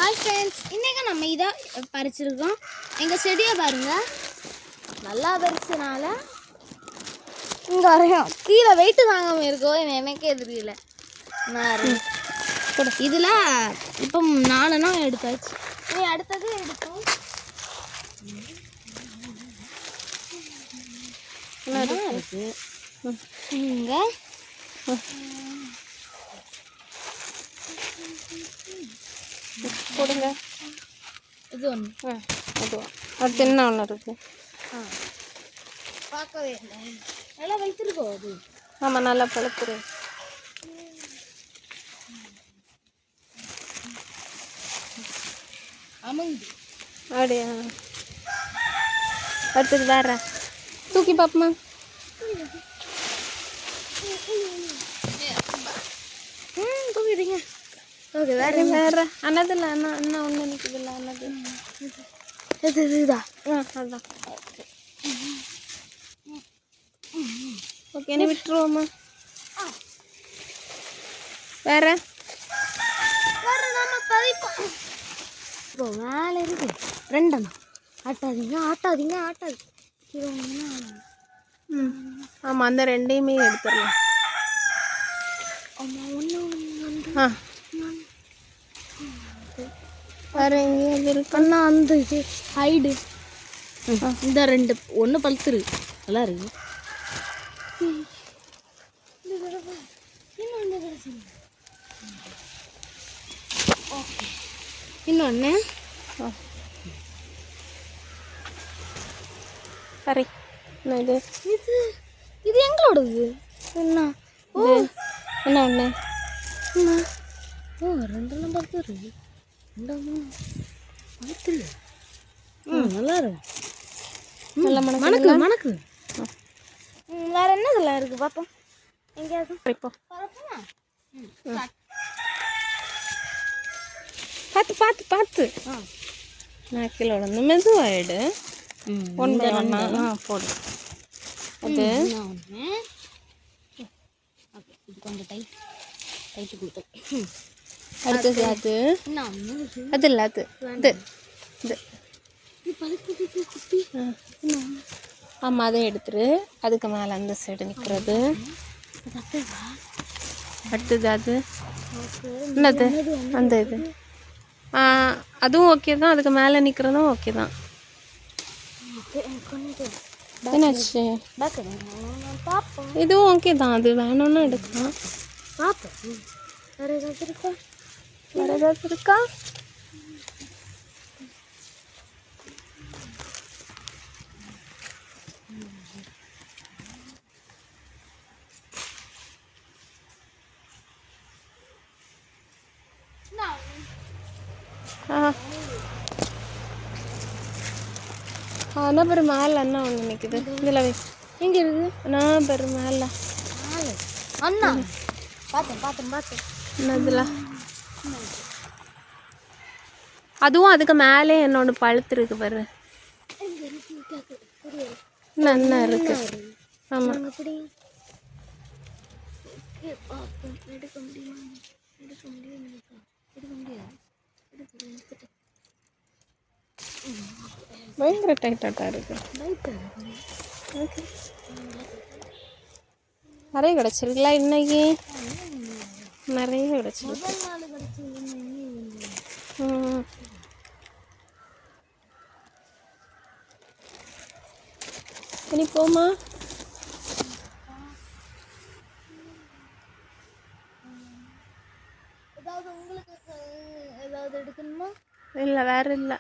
Hi friends, இன்றைக்கி நம்ம இதை பறிச்சிருக்கோம். எங்கள் செடியை பாருங்கள், நல்லா பறிச்சனால இங்கே வரையும் கீழே வெயிட்டு தாங்காமல் இருக்கோ எனக்கே தெரியல. இதில் இப்போ 4 எடுத்தாச்சு. நீ அடுத்தது எடுத்தோம் இருக்கு இங்கே போடுங்க. இது ஒன்று அதுவா அடுத்து என்ன ஒன்று இருக்குது? பார்க்கவே இல்லை, நல்லா வளர்த்துருக்கோம். அது ஆமாம், நல்லா பழுத்துரு. அமங்கு அப்படியா? அடுத்தது வேற தூக்கி பார்ப்போமா? தூக்கிடுங்க. ஓகே, வேற அண்ணதில்ல அண்ணா ஒன்று நிற்குதில்ல அண்ணது. இதுதா அதுதான். ஓகே, என்ன விட்டுருவோம்மா? வேற இப்போ மேலே இருக்கு 2 அண்ணா. ஆட்டாதீங்க. ஆமாம், அந்த 2ஐயுமே எடுத்துடலாம். வேற எங்கேயும் இருக்குன்னா அந்த இது ஹைடு இந்த 2 ஒன்று பழுத்துரு நல்லா இருக்கு. இன்னொன்று சரி. என்ன இது? இது எங்களோடது. என்ன என்ன ஒன்று? ஓ 2 பழுத்துரு. 2 பழுத்துரு. நல்லா இருக்கு. நல்ல மணக்கு. வேற என்னதெல்லாம் இருக்கு பார்ப்போம். எங்கேயாவது இப்போ பார்த்து நான் கீழே விழுந்து மெதுவாயிடு. 1 by 1 போடு. அது இது கொஞ்சம் டைட்டு கொடுத்தோம். அடுத்தது அது இல்லை, அது இது ஆமாம், அதை எடுத்துரு. அதுக்கு மேலே அந்த சைடு நிற்கிறது. அடுத்தது அது என்னது? அந்த இது அதுவும் ஓகே தான். அதுக்கு மேலே நிற்கிறதும் ஓகே தான். என்னாச்சு? இதுவும் ஓகே தான். அது வேணும்னு எடுக்கலாம். வேற ஏதாவது இருக்கா? ஆனால் பெரு மேலே அண்ணா ஒன்று நிற்குது. இதில் எங்கே இருக்குது? நான் பெரு மேலே அண்ணா பார்த்தேன் என்னதுல அதுவும் அதுக்கு மேலே என்னோட பழுத்துருக்கு பாரு. நல்லா இருக்கு. ஆமாம், எடுக்க முடியாது. பயங்கர டைட்டாக இருக்கு. ஓகே, நிறைய கிடச்சிருக்குல்ல இன்னைக்கு. நிறைய கிடச்சிருக்கு. இனி போமா? ஏதாவது உங்களுக்கு ஏதாவது எடுக்கணுமா? இல்லை, வேற இல்லை.